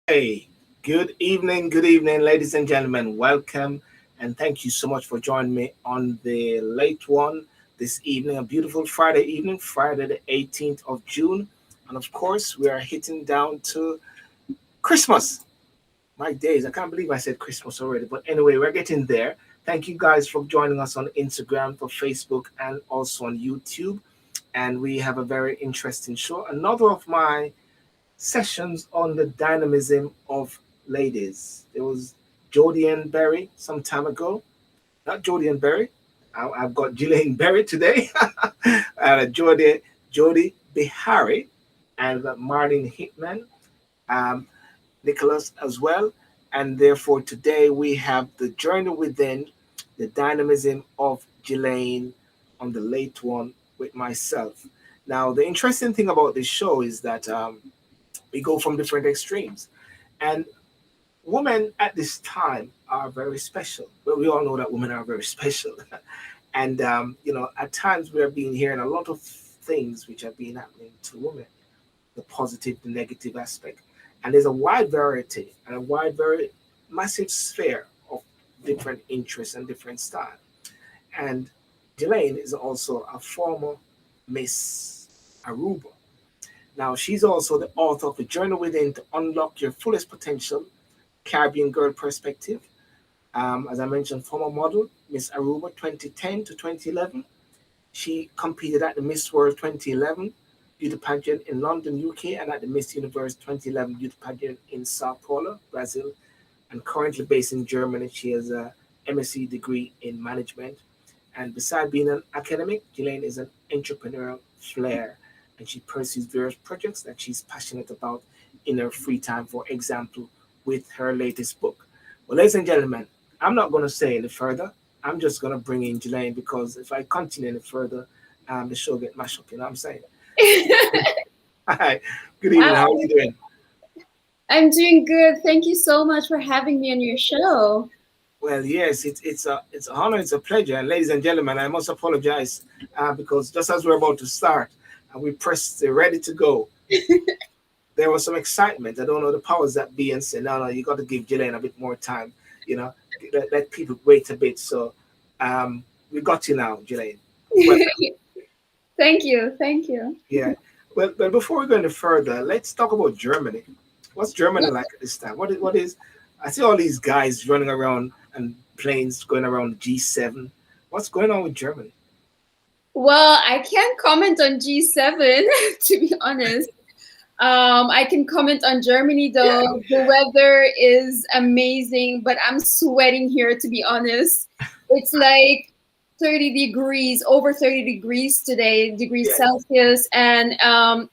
Hey, good evening, ladies and gentlemen. Welcome and thank you so much for joining me on the late one this evening, a beautiful Friday evening, Friday the 18th of June. And of course, we are hitting down to Christmas. My days, I can't believe I said Christmas already. But anyway, we're getting there. Thank you guys for joining us on Instagram, for Facebook, and also on YouTube. And we have a very interesting show. Another of my sessions on the dynamism of ladies. There was Jodie Berry some time ago. Not Jodie Berry. I've got Gillian Berry today. Jodie Behari and Martin Hitman, um, Nicholas as well. And therefore, today we have the journey within the dynamism of Gillain on the late one with myself. Now, the interesting thing about this show is that we go from different extremes. And women at this time are very special. Well, we all know that women are very special. And, at times we have been hearing a lot of things which have been happening to women, the positive, the negative aspect. And there's a wide variety and a very massive sphere of different interests and different style. And Gillain is also a former Miss Aruba. Now, she's also the author of A Journey Within to Unlock Your Fullest Potential, Caribbean Girl Perspective. As I mentioned, former model, Miss Aruba 2010 to 2011. She competed at the Miss World 2011 beauty pageant in London, UK, and at the Miss Universe 2011 beauty pageant in Sao Paulo, Brazil. And currently based in Germany, she has a MSc degree in management. And beside being an academic, Gillain is an entrepreneurial flair, and she pursues various projects that she's passionate about in her free time, for example, with her latest book. Well, ladies and gentlemen, I'm not going to say any further. I'm just going to bring in Gillain because if I continue any further, the show get mashed up, you know what I'm saying? Hi, good evening. How are you doing? I'm doing good. Thank you so much for having me on your show. Well, yes, it's an honor, it's a pleasure. And ladies and gentlemen, I must apologize because just as we're about to start and we pressed ready to go, there was some excitement. I don't know the powers that be and say, no, you got to give Gillian a bit more time. You know, let people wait a bit. So we got you now, Gillian. Welcome. Thank you. Thank you. Yeah. Well, but before we go any further, let's talk about Germany. What's Germany like at this time? What is? I see all these guys running around and planes going around G7. What's going on with Germany? Well, I can't comment on G7, to be honest. I can comment on Germany, Yeah. though. The weather is amazing, but I'm sweating here, to be honest. It's like 30 degrees, over 30 degrees today, degrees Yeah. Celsius. And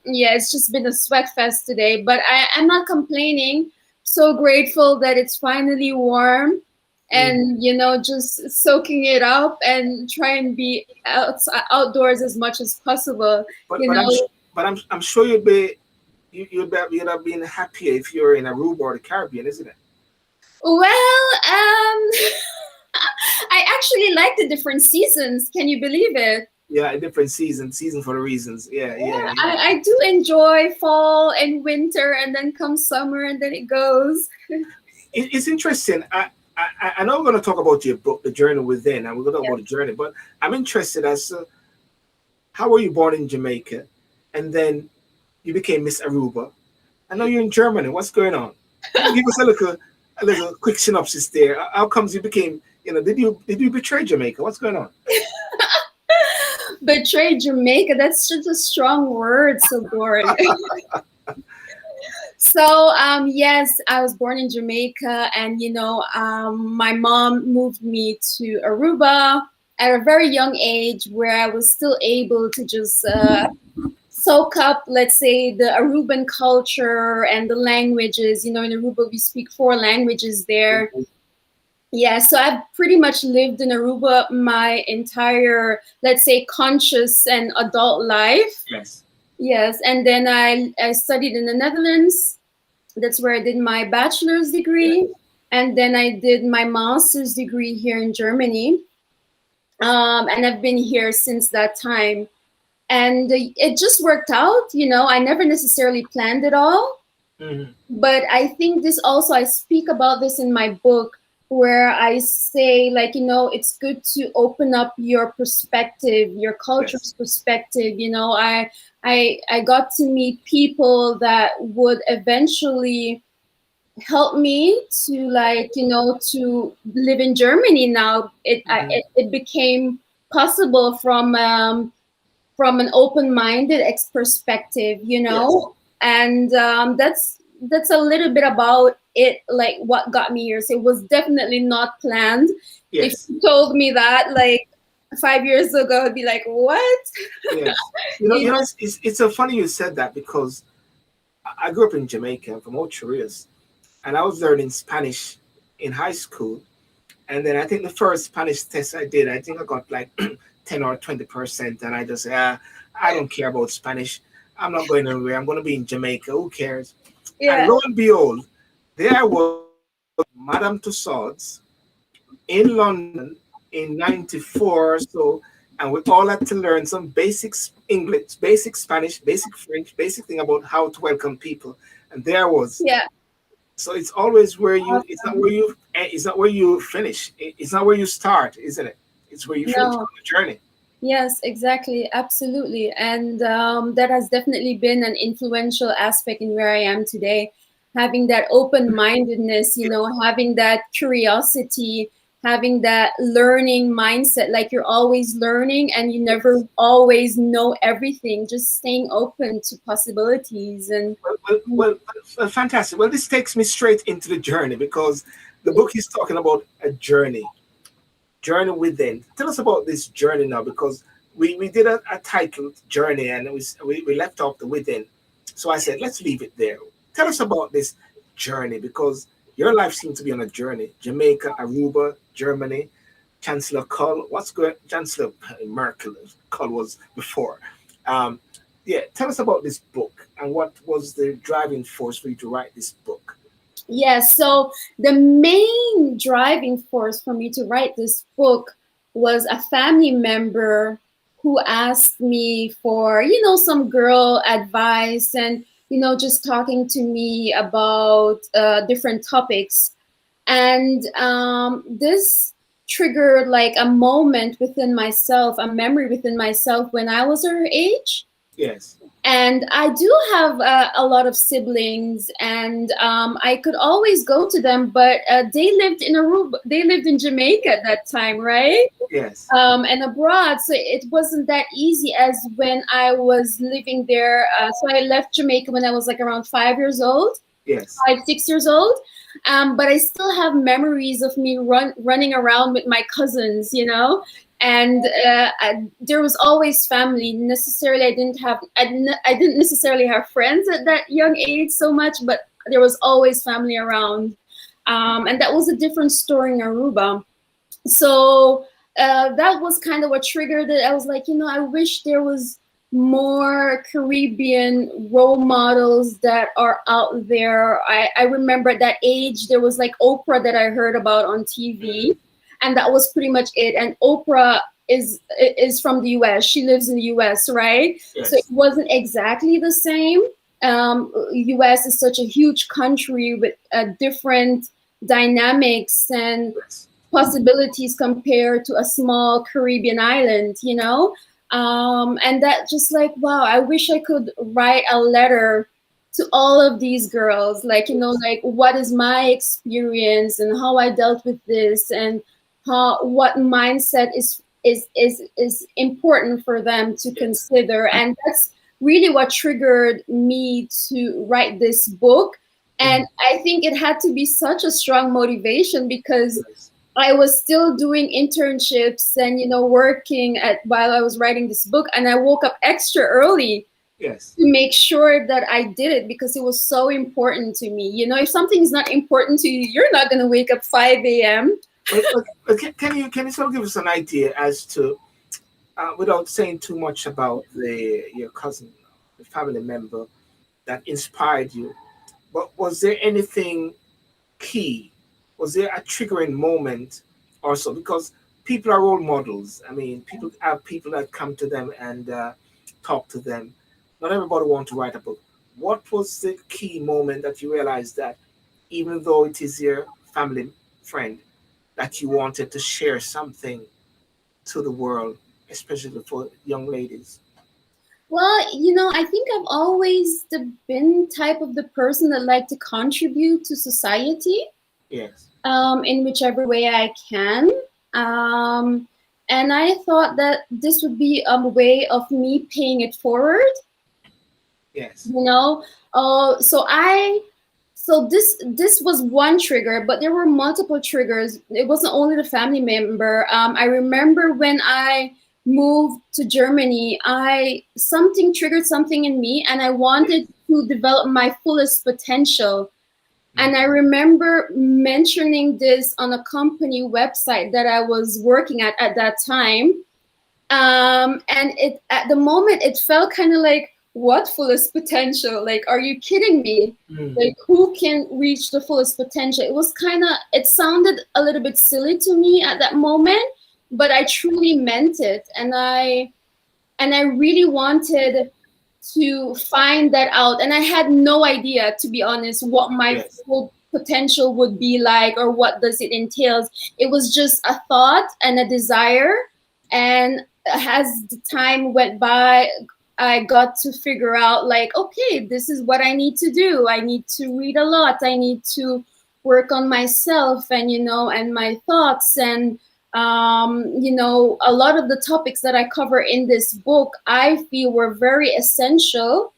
yeah, it's just been a sweat fest today, but I'm not complaining. So grateful that it's finally warm Mm. and, just soaking it up and try and be outdoors as much as possible, But you but know. I'm sure you'd have been happier if you're in Aruba or the Caribbean, isn't it? Well, I actually like the different seasons. Can you believe it? Yeah, a different season for the reasons. Yeah, yeah, Yeah, yeah. I do enjoy fall and winter, and then comes summer, and then it goes. It's interesting. I know we're going to talk about your book, The Journey Within, and we're going to talk Yeah. about the journey, but I'm interested as to how were you born in Jamaica, and then you became Miss Aruba. I know you're in Germany. What's going on? Give us a little quick synopsis there. How comes you became? Did you betray Jamaica? What's going on? Betray Jamaica, that's such a strong word, Sylbourne. So, yes, I was born in Jamaica, and my mom moved me to Aruba at a very young age, where I was still able to just soak up, let's say, the Aruban culture and the languages. In Aruba, we speak four languages there. Yeah, so I've pretty much lived in Aruba my entire, let's say, conscious and adult life. Yes. Yes, and then I studied in the Netherlands. That's where I did my bachelor's Yeah. degree. And then I did my master's degree here in Germany. And I've been here since that time. And it just worked out. I never necessarily planned it all. Mhm. But I think this also, I speak about this in my book, where I say, like, it's good to open up your perspective, your Yes. culture's perspective. I got to meet people that would eventually help me to, like, to live in Germany now. Mhm. It became possible from an open-minded perspective, Yes. and that's a little bit about it, like what got me here. So it was definitely not planned. If Yes. you told me that like 5 years ago, I'd be like, what? Yes. you know It's so funny you said that because I grew up in Jamaica. I'm from Ocho Rios, and I was learning Spanish in high school. And then I think the first Spanish test I did, I think I got like 10 or 20%. And I just said, I don't care about Spanish. I'm not going anywhere. I'm going to be in Jamaica. Who cares? And yeah, lo and behold, there I was, Madame Tussauds in London in 94 or so. And we all had to learn some basic English, basic Spanish, basic French, basic thing about how to welcome people. And there I was. yeah, So it's always where you. It's not awesome. where you. It's not where you finish. It's not where you start, isn't it? It's where you finish No. on the journey. Yes, exactly, absolutely. And that has definitely been an influential aspect in where I am today. Having that open mindedness, having that curiosity, having that learning mindset, like you're always learning and you never Yes. always know everything, just staying open to possibilities. And Fantastic. Well, this takes me straight into the journey because the book is talking about a journey within. Tell us about this journey now because we did a titled journey and we left off the within. So I said, let's leave it there. Tell us about this journey because your life seems to be on a journey. Jamaica, Aruba, Germany, Chancellor Cull. What's good? Chancellor Merkel Cull was before. Um, yeah, tell us about this book and what was the driving force for you to write this book. yes, so the main driving force for me to write this book was a family member who asked me for, some girl advice and, just talking to me about different topics. And this triggered like a moment within myself, a memory within myself when I was her age. Yes, And I do have a lot of siblings, and I could always go to them, but they lived in Aruba. They lived in Jamaica at that time, right? yes, And abroad, so it wasn't that easy as when I was living there. So I left Jamaica when I was like around 5 years old, yes, 5, 6 years old. But I still have memories of me running around with my cousins, and there was always family. Necessarily, I didn't necessarily have friends at that young age so much, but there was always family around, and that was a different story in Aruba. So that was kind of what triggered it. I was like, I wish there was more Caribbean role models that are out there. I remember at that age there was like Oprah that I heard about on TV, and that was pretty much it. And Oprah is from the US. She lives in the US, right? So it yes, wasn't exactly the same. US is such a huge country with different dynamics and yes. possibilities compared to a small Caribbean island, and that just like, wow, I wish I could write a letter to all of these girls, like, Yes. like what is my experience and how I dealt with this, and how what mindset is important for them to Yes. consider. And that's really what triggered me to write this book. And Mhm. I think it had to be such a strong motivation because Yes. I was still doing internships and working at while I was writing this book, and I woke up extra early Yes. to make sure that I did it because it was so important to me. If something is not important to you, you're not going to wake up 5 a.m. But can you sort of give us an idea as to without saying too much about the your cousin, the family member that inspired you, but was there anything key? Was there a triggering moment or so? Because people are role models. I mean, people have people that come to them and talk to them. Not everybody want to write a book. what was the key moment that you realized that even though it is your family friend, that you wanted to share something to the world, especially for young ladies? Well, I think I've always been type of the person that like to contribute to society, Yes, in whichever way I can. Um, and I thought that this would be a way of me paying it forward. yes, you know so this was one trigger, but there were multiple triggers. It wasn't only the family member. I remember when I moved to Germany, I something triggered something in me, and I wanted to develop my fullest potential. And I remember mentioning this on a company website that I was working at that time. And it at the moment it felt kind of like, what fullest potential? Like, are you kidding me? mm, Like, who can reach the fullest potential? It was kind of, it sounded a little bit silly to me at that moment, but I truly meant it. And I really wanted to find that out. And I had no idea, to be honest, what my yes, full potential would be like, or what does it entail. It was just a thought and a desire. And as the time went by, I got to figure out, like, okay, this is what I need to do. I need to read a lot. I need to work on myself, and and my thoughts. And a lot of the topics that I cover in this book, I feel were very essential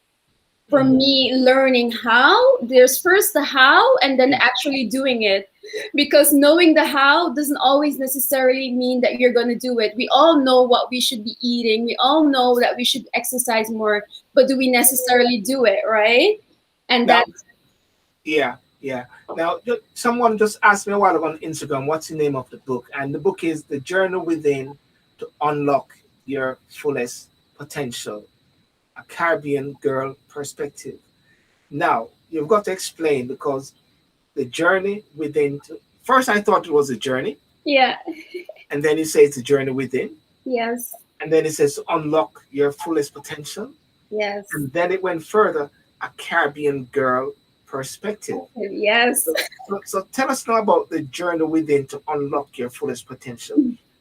for mm, me learning how. There's first the how, and then yeah, actually doing it. Because knowing the how doesn't always necessarily mean that you're going to do it. We all know what we should be eating. We all know that we should exercise more, but do we necessarily do it, right? And now, that's yeah, yeah. Now, someone just asked me a while ago on Instagram, what's the name of the book? And the book is The Journey Within to Unlock Your Fullest Potential, a Caribbean Girl Perspective. Now, you've got to explain, because the journey within, first I thought it was a journey, yeah, and then you say it's a journey within, yes, and then it says to unlock your fullest potential, yes, and then it went further, a Caribbean Girl Perspective. yes. So tell us now about the journey within to unlock your fullest potential,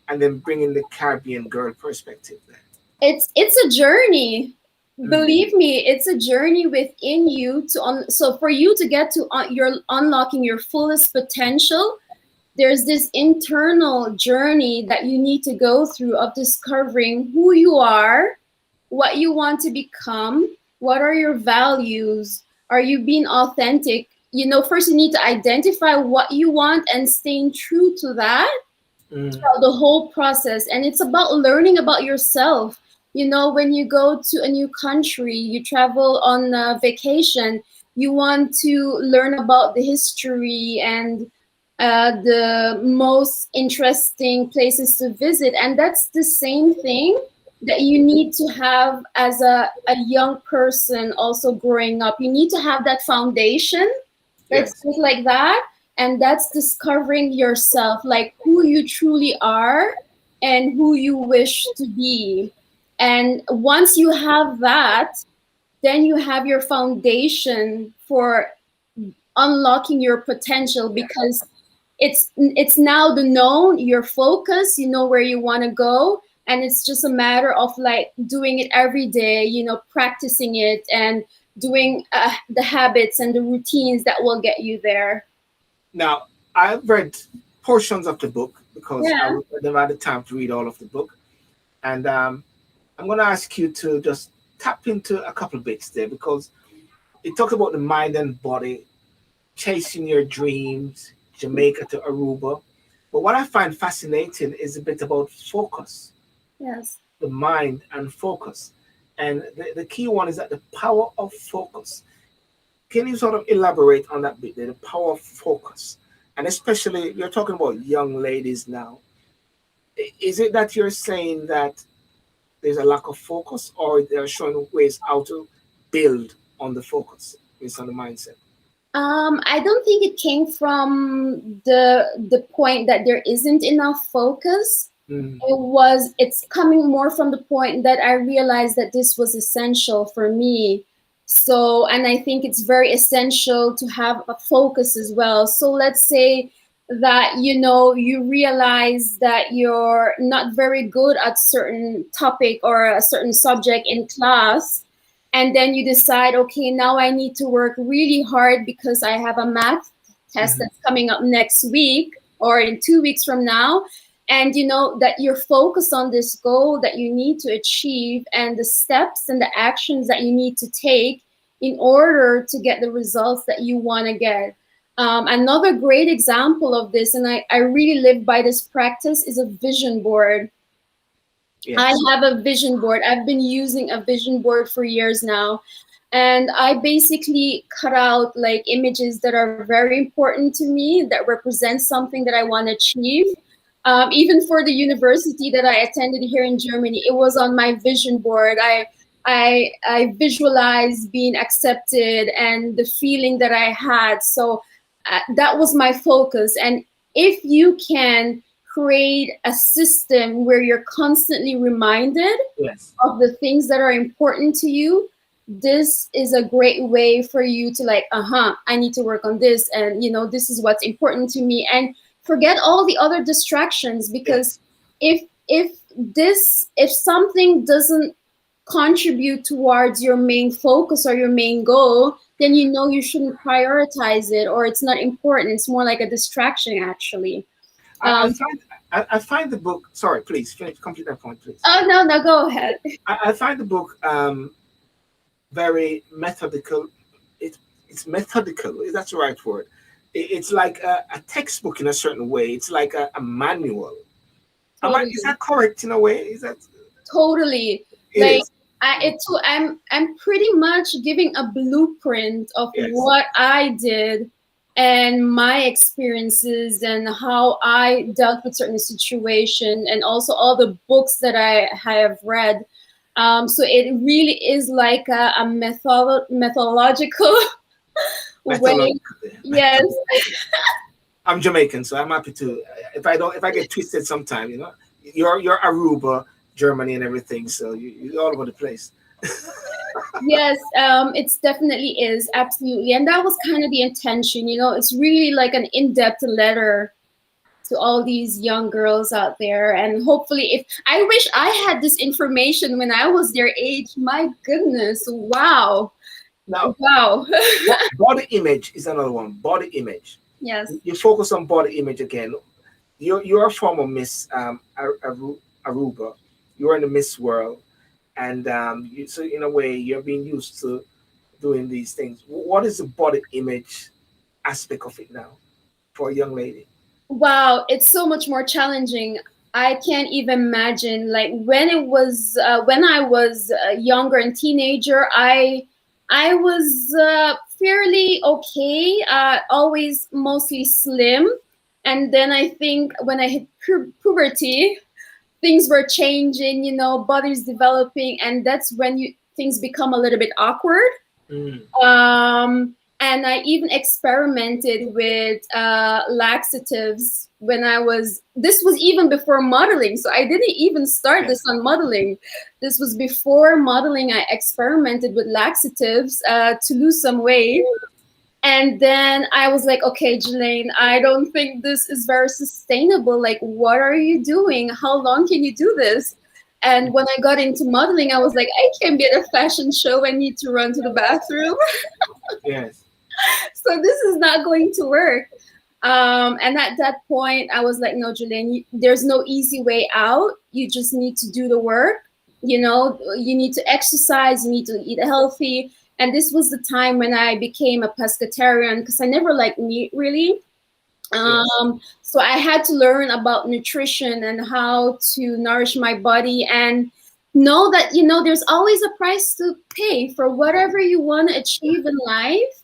and then bring in the Caribbean Girl Perspective there. It's a journey. Mm, Believe me, it's a journey within you so for you to get to your unlocking your fullest potential. There's this internal journey that you need to go through of discovering who you are, what you want to become, what are your values, are you being authentic. First you need to identify what you want and staying true to that mm, throughout the whole process. And it's about learning about yourself. When you go to a new country, you travel on a vacation, you want to learn about the history and the most interesting places to visit. And that's the same thing that you need to have as a young person also growing up. You need to have that foundation, let's yes, put it like that. And that's discovering yourself, like who you truly are and who you wish to be. And once you have that, then you have your foundation for unlocking your potential, yeah. because it's now the known, your focus, you know where you want to go. And it's just a matter of like doing it every day, practicing it and doing the habits and the routines that will get you there. Now, I've read portions of the book because Yeah. never had the time to read all of the book, and I'm going to ask you to just tap into a couple of bits there, because it talks about the mind and body, chasing your dreams, Jamaica to Aruba. But what I find fascinating is a bit about focus, Yes. the mind and focus. And the key one is that the power of focus. Can you sort of elaborate on that bit there, the power of focus? And especially, you're talking about young ladies now. Is it that you're saying that there's a lack of focus, or they're showing ways how to build on the focus based on the mindset? I don't think it came from the point that there isn't enough focus. Mm, It's coming more from the point that I realized that this was essential for me. So, and I think it's very essential to have a focus as well. So let's say that, you know, you realize that you're not very good at certain topic or a certain subject in class, and then you decide, okay, now I need to work really hard because I have a math test Mhm. that's coming up next week or in 2 weeks from now. And you know that you're focused on this goal that you need to achieve and the steps and the actions that you need to take in order to get the results that you want to get. Another great example of this, and I really live by this practice, is a vision board. I Yes. have a vision board. I've been using a vision board for years now. And I basically cut out like images that are very important to me that represent something that I want to achieve. Even for the university that I attended here in Germany, it was on my vision board. I visualized being accepted and the feeling that I had. So that was my focus. And if you can create a system where you're constantly reminded Yes. of the things that are important to you, this is a great way for you to like, I need to work on this, and you know, this is what's important to me, and forget all the other distractions. Because Yes. if something doesn't contribute towards your main focus or your main goal, then you know you shouldn't prioritize it, or it's not important. It's more like a distraction actually. I, I um, find I find the book. Sorry, please finish, complete that point, please. oh no, no, go ahead. I find the book very methodical. It, it's methodical. Is that the right word? It's like a textbook in a certain way. It's like a manual. Is Totally. that correct in a way? Is that Totally. it Like is? I'm pretty much giving a blueprint of Yes. what I did and my experiences and how I dealt with certain situation, and also all the books that I have read. So it really is like a methodological way. Methodological. Yes. I'm Jamaican, so I'm happy to. If I get twisted sometime, you know, you're Aruba, Germany, and everything, so you're all over the place. Yes, it's definitely is, absolutely. And that was kind of the intention, you know, it's really like an in-depth letter to all these young girls out there. And hopefully, if I wish I had this information when I was their age, my goodness, wow. Now, Wow. body image is another one. Body image. Yes. You focus on body image again. You're a former Miss Aruba. You're in the Miss world, and so in a way you're being used to doing these things. What is the body image aspect of it now for a young lady? Wow, it's so much more challenging. I can't even imagine. Like when I was younger and teenager, I was fairly okay. Always mostly slim, and then I think when I hit puberty, things were changing. You know, body's developing, and that's when you things become a little bit awkward. Mm, And I even experimented with laxatives when this was even before modeling. So I didn't even start this yes. on modeling. This was before modeling. I experimented with laxatives to lose some weight. And then I was like, okay, Gillain, I don't think this is very sustainable. Like, what are you doing? How long can you do this? And when I got into modeling, I was like, I can't be at a fashion show. I need to run to the bathroom. Yes. So this is not going to work. And at that point, I was like, no, Gillain, there's no easy way out. You just need to do the work. You know, you need to exercise, you need to eat healthy. And this was the time when I became a pescatarian because I never liked meat really. Yes. So I had to learn about nutrition and how to nourish my body and know that, you know, there's always a price to pay for whatever you want to achieve in life.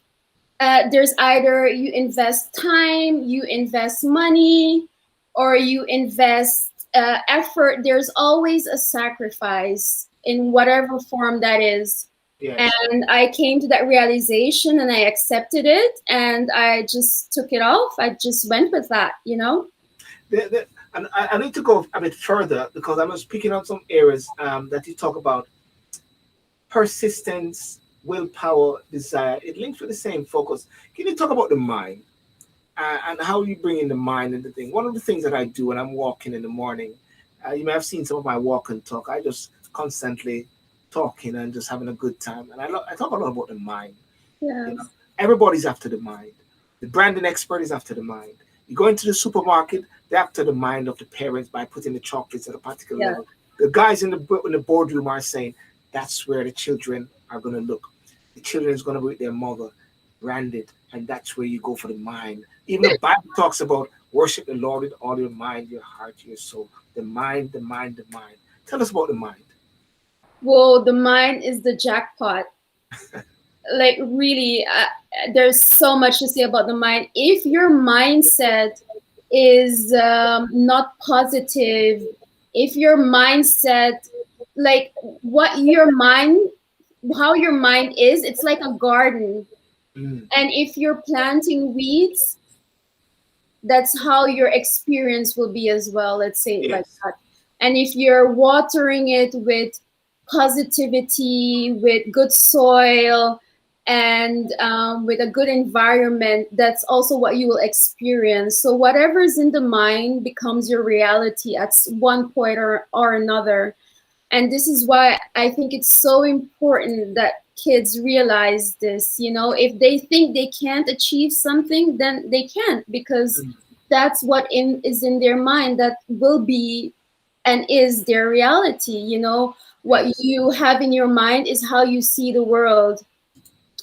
There's either you invest time, you invest money, or you invest effort. There's always a sacrifice in whatever form that is. Yes. And I came to that realization and I accepted it and I just took it off. I just went with that, you know? And I need to go a bit further because I was picking up some areas that you talk about persistence, willpower, desire, it links with the same focus. Can you talk about the mind and how you bring in the mind and the thing? One of the things that I do when I'm walking in the morning, you may have seen some of my walk and talk. I just constantly talking and just having a good time. And I talk a lot about the mind. You know, Yes. everybody's after the mind. The branding expert is after the mind. You go into the supermarket, they're after the mind of the parents by putting the chocolates at a particular Yeah. level. The guys in the boardroom are saying that's where the children are going to look. The children is going to be with their mother, branded, and that's where you go for the mind. Even the Bible talks about worship the Lord with all your mind, your heart, your soul. The mind, the mind, the mind. Tell us about the mind. Well, the mind is the jackpot. Like really, there's so much to say about the mind. If your mindset is not positive, if your mindset, like what your mind, how your mind is, it's like a garden. Mm, And if you're planting weeds, that's how your experience will be as well. Let's say it like yes. that. And if you're watering it with positivity, with good soil, and with a good environment, that's also what you will experience. So whatever's in the mind becomes your reality at one point or another. And this is why I think it's so important that kids realize this. You know, if they think they can't achieve something, then they can't, because Mm, that's what is in their mind that will be and is their reality. You know, what yes. you have in your mind is how you see the world.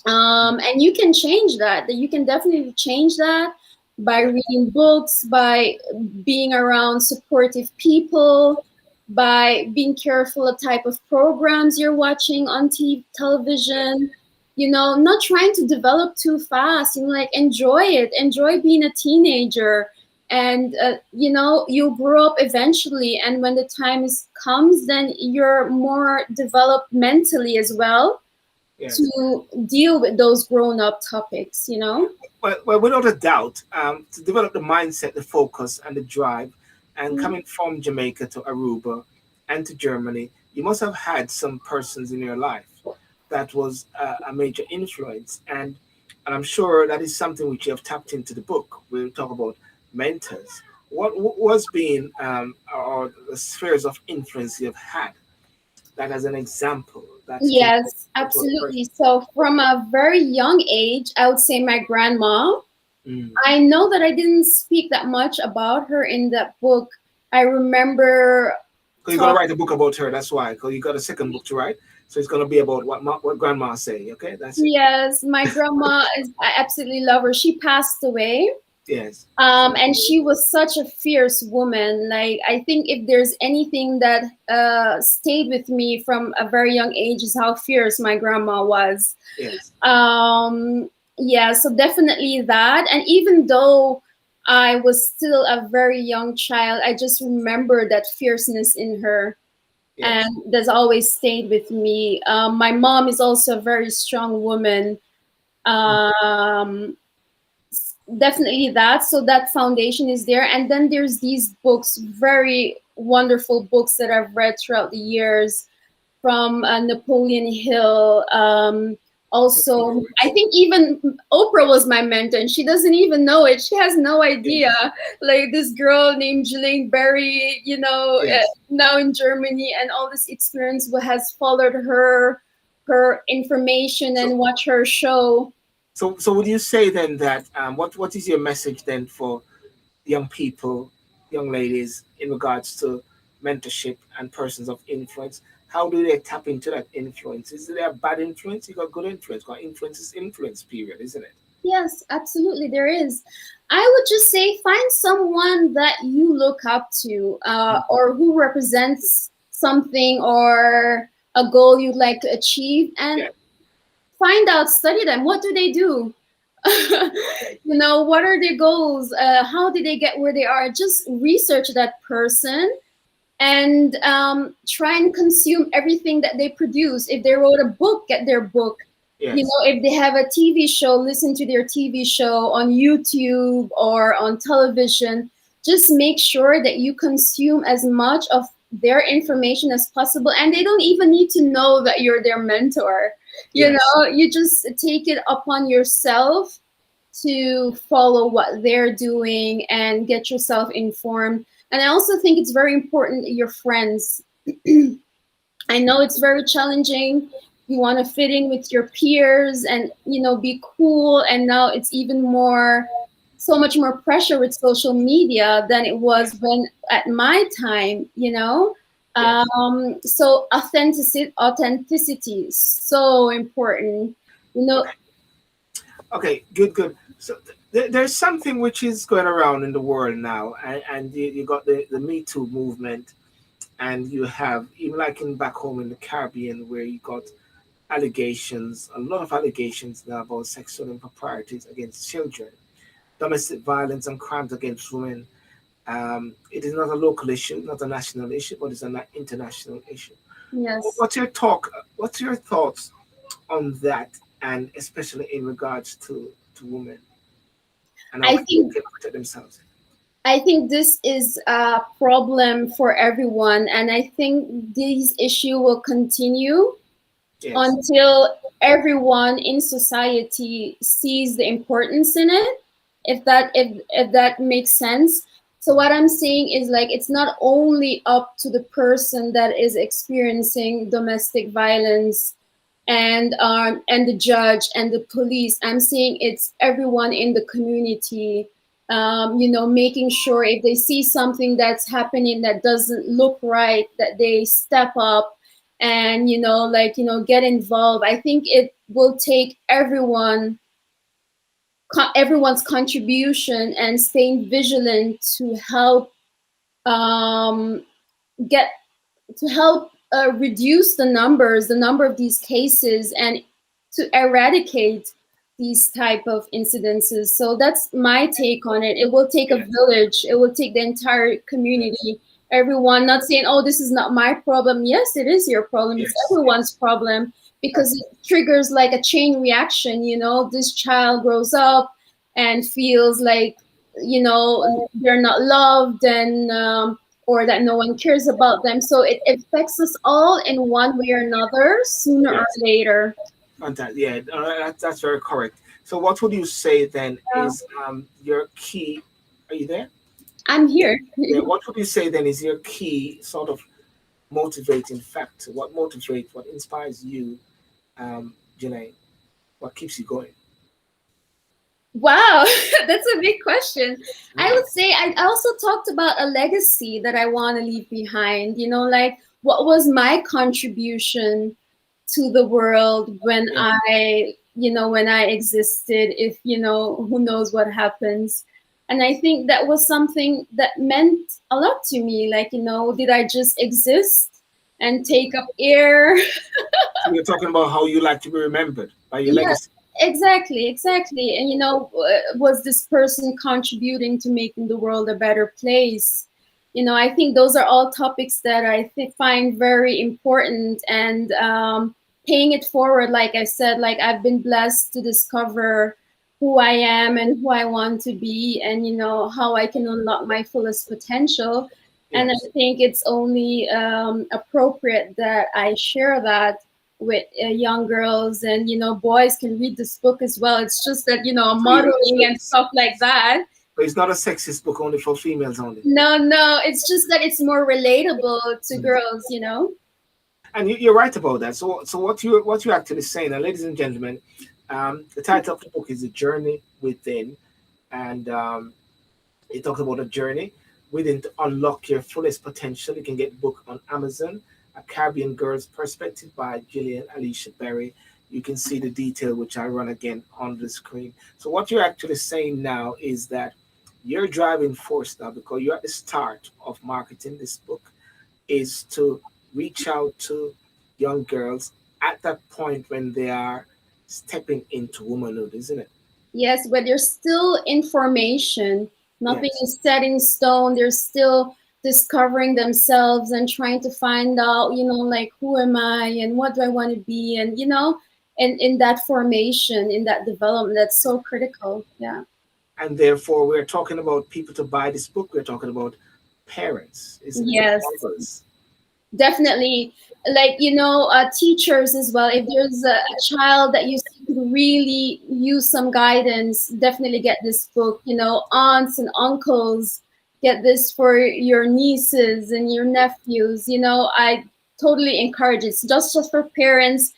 Mm, And you can change that. You can definitely change that by yeah. reading books, by being around supportive people, by being careful of type of programs you're watching on television. You know, not trying to develop too fast. You know, like enjoy it. Enjoy being a teenager, and you know you'll grow up eventually. And when the time comes, then you're more developed mentally as well Yes. to deal with those grown up topics, you know? Well, without a doubt, to develop the mindset, the focus, and the drive, and Mm. coming from Jamaica to Aruba and to Germany, you must have had some persons in your life that was a major influence, and I'm sure that is something which you have tapped into the book. We'll talk about mentors. What was being or the spheres of influence you've had that as an example that can Yes, to a person? absolutely. So, from a very young age, I would say my grandma. Mm. I know that I didn't speak that much about her in that book. I remember Because you're gonna talk. write a book about her. That's why. Because you got a second book to write, so it's gonna be about what grandma say. Okay, that's it. Yes, my grandma is, I absolutely love her. She passed away. Yes. So And she was such a fierce woman. Like, I think if there's anything that stayed with me from a very young age is how fierce my grandma was. yes. Yeah, so definitely that. And even though I was still a very young child, I just remember that fierceness in her. And Yes. that's always stayed with me. My mom is also a very strong woman. Mm. Um, Definitely that. So that foundation is there. And then there's these books, very wonderful books that I've read throughout the years from Napoleon Hill. Also, I Yes. think even Oprah was my mentor, and she doesn't even know it. She has no idea. Yes. Like this girl named Gillain, you know, Yes. now in Germany, and all this experience has followed her information So and watch her show. so would you say then that what is your message then for young people, young ladies in regards to mentorship and persons of influence? How do they tap into that influence? Is there a bad influence? You got good influence. Got influence is influence. Period, isn't it? Yes, absolutely, there is. I would just say find someone that you look up to, or who represents something or a goal you'd like to achieve, and Yeah. find out, study them. What do they do? You know, what are their goals? How did they get where they are? Just research that person and try and consume everything that they produce. If they wrote a book, get their book. You Yes. know, if they have a TV show, listen to their TV show on YouTube or on television. Just make sure that you consume as much of their information as possible. And they don't even need to know that you're their mentor. You Yes. know, you just take it upon yourself to follow what they're doing and get yourself informed. And I also think it's very important your friends. I know it's very challenging. You want to fit in with your peers and, you know, be cool. And now it's even more, so much more pressure with social media than it was Yes. when at my time, you know. Yes. So authenticity is so important. You know, Okay. Okay. Good. Good. So there's something which is going around in the world now, and you got the Me Too movement, and you have even like in back home in the Caribbean where you got allegations, a lot of allegations now about sexual improprieties against children, domestic violence and crimes against women. It is not a local issue, not a national issue, but it's an international issue. yes. What's your talk? What's your thoughts on that, and especially in regards to women and how I people think can protect themselves? I think this is a problem for everyone, and I think this issue will continue Yes, until everyone in society sees the importance in it. If that makes sense. So what I'm saying is like it's not only up to the person that is experiencing domestic violence and the judge and the police. I'm saying it's everyone in the community. You know, making sure if they see something that's happening that doesn't look right, that they step up and get involved. I think it will take everyone's contribution and staying vigilant to help um, get to help reduce the number of these cases, and to eradicate these type of incidences. So that's my take on it. It will take a yes, village. It will take the entire yes, community, everyone. Not saying, "Oh, this is not my problem." Yes, it is your problem. It's yes, everyone's yes. problem because That's it triggers like a chain reaction. You know, this child grows up and feels like they're not loved and or that no one cares about them. So it affects us all in one way or another, sooner or yes. later. Fantastic. Yeah, that's very correct. So, what would you say then Uh, is your key? Are you there? I'm Yeah. here. Yeah. What would you say then is your key sort of motivating factor? What motivates? What inspires you, Gillain? What keeps you going? Wow, that's a big question. I Mm. would say I also talked about a legacy that I want to leave behind. You know, like what was my contribution to the world when Yeah. I existed, if who knows what happens. And I think that was something that meant a lot to me. Like, did I just exist and take up air? So we're talking about how you like to be remembered by your Yeah, legacy. exactly, exactly. And was this person contributing to making the world a better place? I think those are all topics that find very important, and paying it forward. Like I said, like I've been blessed to discover who I am and who I want to be, and how I can unlock my fullest potential. And I Yes. think it's only appropriate that I share that with young girls, and boys can read this book as well. It's just that So, so, modeling and stuff like that. so it's not a sexist book only for females only. No, no, it's just that it's more relatable to Mm. girls. And you're right about that. So what you're actually saying, and ladies and gentlemen, the title of the book is "A Journey Within," and it talks about a journey within to unlock your fullest potential. You can get the book on Amazon. A Caribbean Girl's Perspective by Gillian Alicia Berry. You can see the detail which I run again on the screen. So what you're actually saying now is that your driving force now, because you're at the start of marketing this book, is to reach out to young girls at that point when they are stepping into womanhood, isn't it? Yes, but there's still information. Nothing Yes. is set in stone. They're still discovering themselves and trying to find out, like who am I and what do I want to be, and and in that formation, in that development, that's so critical. Yeah. And therefore, we're talking about people to buy this book. We're talking about parents, isn't it? Yes. Mothers. definitely, like, teachers as well. If there's a child that you see could really use some guidance, definitely get this book. Aunts and uncles, get this for your nieces and your nephews. I totally encourage it. It's just for parents.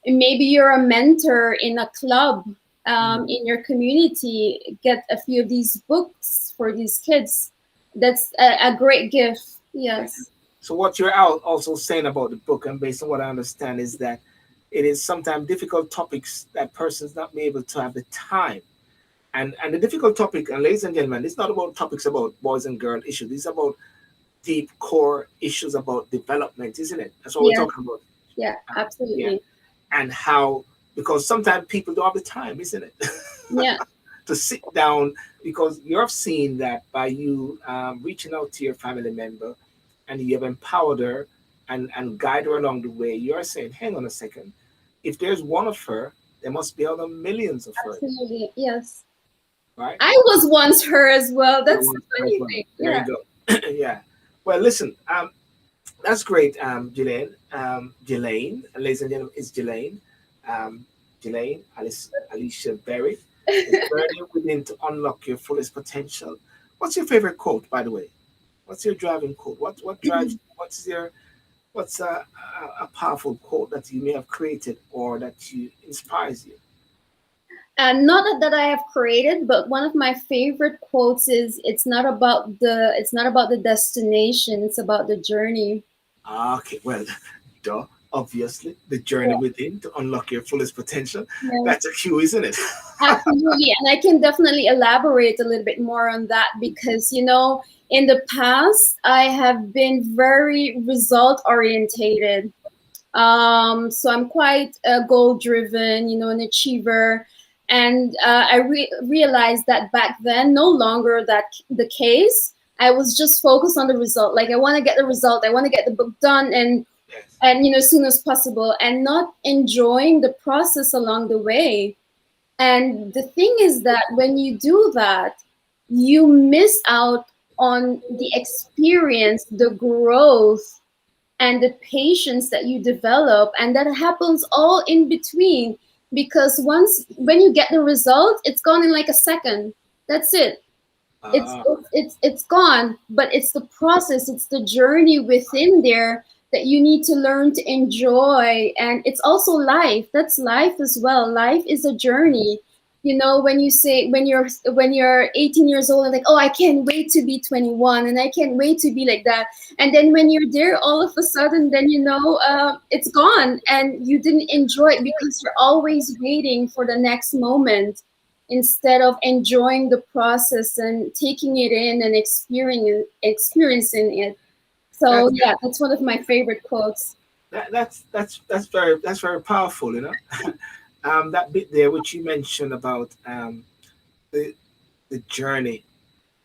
And maybe you're a mentor in a club, in your community. Get a few of these books for these kids. That's a great gift. Yes. So what you're also saying about the book, and based on what I understand, is that it is sometimes difficult topics that persons not be able to have the time. And the difficult topic, and ladies and gentlemen, it's not about topics about boys and girl issues. It's about deep core issues about development, isn't it? That's what we're Yeah. talking about. Yeah. Yeah. Absolutely. And how, because sometimes people don't have the time, isn't it? Yeah. To sit down, because you're seeing that by you reaching out to your family member and you have empowered her and guide her along the way, you're saying, hang on a second, if there's one of her, there must be other millions of her, Absolutely. Yes. right? I was once her as well. You're That's one the of her as funny well. thing. There Yeah. you go. Yeah. Well, listen, that's great, Gillian. Gillain, ladies and gentlemen, it's Gillain. Um, Gillain, Alicia Berry. The journey within to unlock your fullest potential. What's your favorite quote, by the way? What's your driving quote? What drives? What's a powerful quote that you may have created or that you inspires you? And not that I have created, but one of my favorite quotes is, it's not about the destination, it's about the journey. Okay, well, duh. Obviously, the journey Yeah. within to unlock your fullest potential. Yeah. That's a cue, isn't it? Absolutely. And I can definitely elaborate a little bit more on that because, in the past, I have been very result orientated. So I'm quite goal driven, an achiever. And I realized that back then, no longer that the case. I was just focused on the result. Like, I want to get the result. I want to get the book done Yes. as soon as possible, and not enjoying the process along the way. And the thing is that when you do that, you miss out on the experience, the growth, and the patience that you develop. And that happens all in between. Because when you get the result, it's gone in like a second. That's it. It's Ah, it's gone. But it's the process, it's the journey within there that you need to learn to enjoy. And it's also life. That's life as well. Life is a journey. When you say, when you're 18 years old, and like, oh, I can't wait to be 21, and I can't wait to be like that. And then when you're there, all of a sudden, then it's gone, and you didn't enjoy it because you're always waiting for the next moment instead of enjoying the process and taking it in and experiencing it. So that's yeah, that's one of my favorite quotes. that's very powerful. That bit there which you mentioned about the the journey,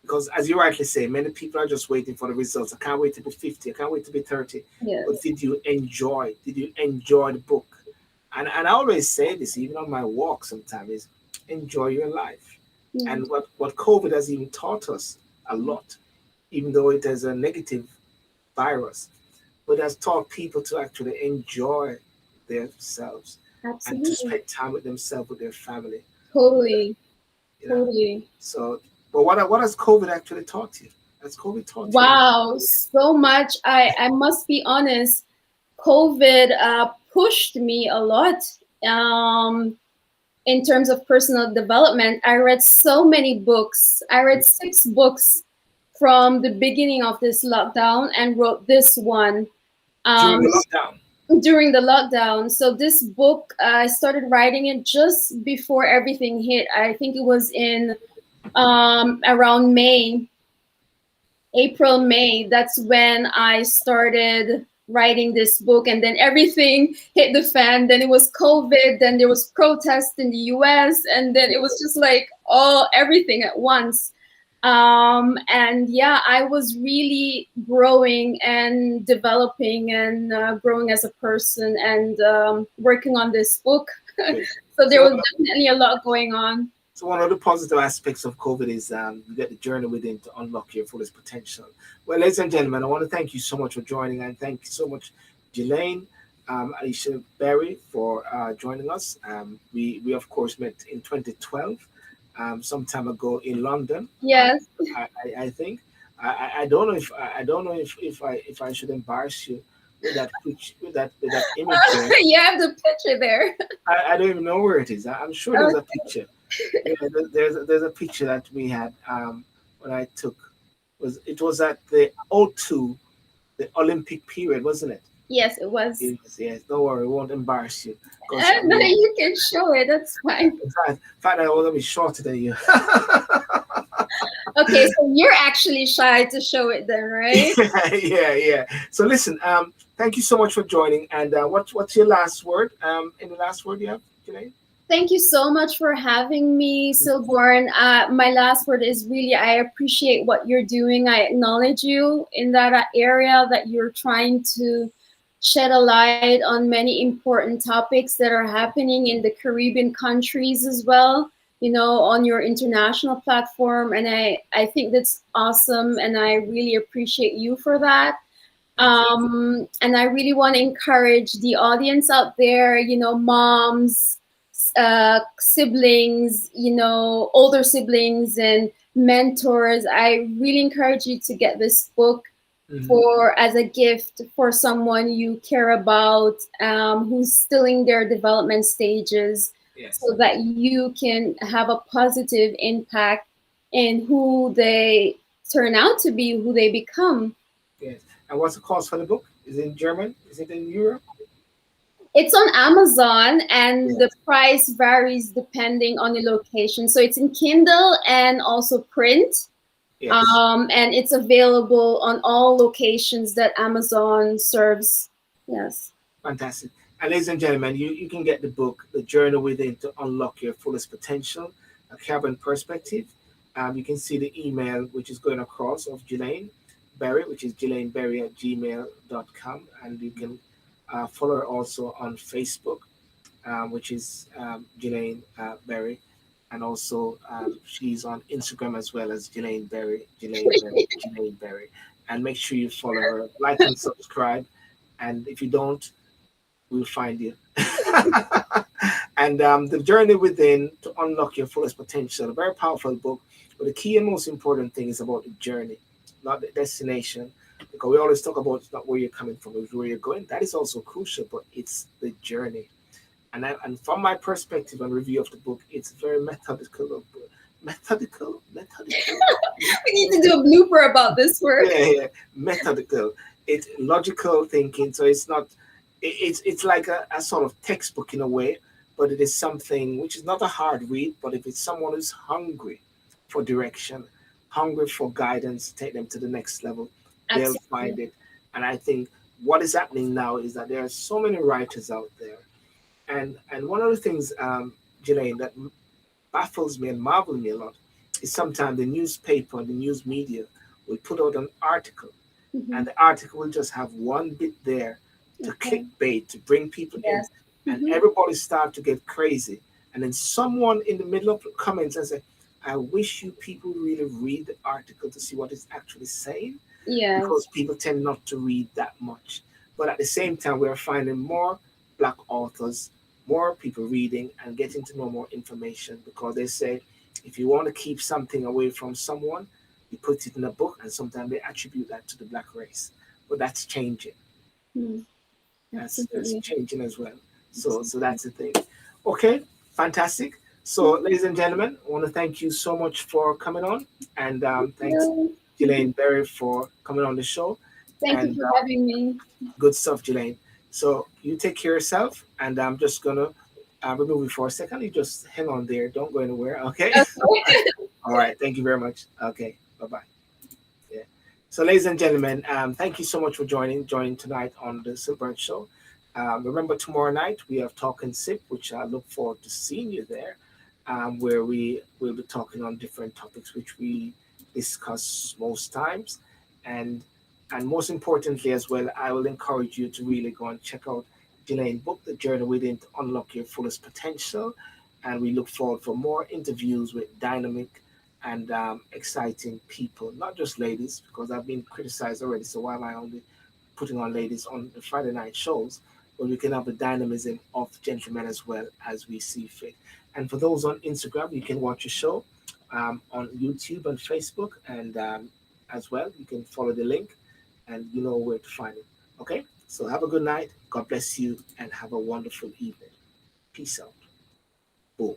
because as you rightly say, many people are just waiting for the results. I can't wait to be 50. I can't wait to be 30. But Yes. did you enjoy? Did you enjoy the book? And I always say this, even on my walk sometimes, is enjoy your life. Yeah. And what COVID has even taught us a lot, even though it is a negative virus, but has taught people to actually enjoy themselves and to Absolutely. spend time with themselves, with their family. Totally. You know. Totally. So, but what has COVID actually taught you? Has COVID taught you anything? Wow, so much. I must be honest. COVID pushed me a lot, um, in terms of personal development. I read so many books. I read 6 books from the beginning of this lockdown and wrote this one, During um, the lockdown? during the lockdown. So this book, I started writing it just before everything hit. I think it was in around May, April, May. That's when I started writing this book, and then everything hit the fan. Then it was COVID, then there was protests in the US, and then it was just like all everything at once. And yeah, I was really growing and developing and growing as a person, and working on this book. Okay. So there So was definitely a lot going on. So one of the positive aspects of COVID is you get the journey within to unlock your fullest potential. Well, ladies and gentlemen, I want to thank you so much for joining, and thank you so much, Gillain, Alicia Berry, for joining us. We of course met in 2012, some time ago in London. Yes. I think I don't know if I don't know if I should embarrass you with that picture with that image there. You have the picture there. I don't even know where it is. I'm sure there's a picture. Yeah, there's a picture that we had when I took it was at the O2, the Olympic period, wasn't it? Yes, it was. Yes. Don't worry, it won't embarrass you because No, you can show it. That's fine. in fact I was gonna be shorter than you. Okay, so you're actually shy to show it then, right? Yeah. So listen, thank you so much for joining. And what's your last word? Any last word you have, Janae? Thank you so much for having me, Sylbourne. My last word is really I appreciate what you're doing. I acknowledge you in that area that you're trying to shed a light on many important topics that are happening in the Caribbean countries as well, on your international platform. And I think that's awesome. And I really appreciate you for that. And I really want to encourage the audience out there, moms, siblings, older siblings and mentors. I really encourage you to get this book for as a gift for someone you care about, who's still in their development stages, Yes. so that you can have a positive impact in who they turn out to be, who they become. Yes. And what's the cost for the book? Is it in German? Is it in Europe? It's on Amazon, and Yes. the price varies depending on the location. So it's in Kindle and also print. Yes. And it's available on all locations that Amazon serves. Yes. Fantastic. And ladies and gentlemen, you can get the book, The Journey Within to Unlock Your Fullest Potential, a Caribbean Perspective. You can see the email which is going across of Gillain Berry, which is gillainberry@gmail.com. And you can follow her also on Facebook, which is Gillain Berry. And also she's on Instagram as well as Gillain Berry, Gillain Berry, Gillain Berry. And make sure you follow her, like and subscribe. And if you don't, we'll find you. And The Journey Within to Unlock Your Fullest Potential, a very powerful book. But the key and most important thing is about the journey, not the destination. Because we always talk about it's not where you're coming from, it's where you're going. That is also crucial, but it's the journey. And from my perspective and review of the book, it's very methodical. Methodical. We need to do a blooper about this word. Yeah. Methodical. It's logical thinking. So it's not. It's like a sort of textbook in a way, but it is something which is not a hard read. But if it's someone who's hungry for direction, hungry for guidance, take them to the next level, they'll Absolutely. find it. And I think what is happening now is that there are so many writers out there, and one of the things, Gillain, that baffles me and marvels me a lot is sometimes the newspaper and the news media will put out an article, and the article will just have one bit there to clickbait, to bring people in, Yes. and everybody start to get crazy. And then someone in the middle of the comments and say, I wish you people really read the article to see what it's actually saying, Yes. because people tend not to read that much. But at the same time, we're finding more Black authors, more people reading and getting to know more information, because they say if you want to keep something away from someone, you put it in a book, and sometimes they attribute that to the Black race. But that's changing. Hmm. That's Absolutely. changing as well. So that's the thing. Okay, fantastic. So, ladies and gentlemen, I want to thank you so much for coming on, and thanks, Gillain Berry, for coming on the show. Thank you And for having me. good stuff, Gillain. So you take care of yourself, and I'm just gonna remove you for a second. You just hang on there. Don't go anywhere. Okay. Okay. All right. Thank you very much. Okay. Bye bye. Yeah. So, ladies and gentlemen, thank you so much for joining tonight on the Sylbourne Show. Remember, tomorrow night we have Talk and Sip, which I look forward to seeing you there, where we will be talking on different topics which we discuss most times, and and most importantly as well, I will encourage you to really go and check out Gillain's book, The Journey Within to Unlock Your Fullest Potential. and we look forward for more interviews with dynamic and exciting people, not just ladies, because I've been criticized already. So why am I only putting on ladies on the Friday night shows? But we can have a dynamism of gentlemen as well as we see fit. And for those on Instagram, you can watch a show on YouTube and Facebook, and as well, you can follow the link, and you know where to find it. Okay, so have a good night. God bless you, and have a wonderful evening. Peace out. Boom.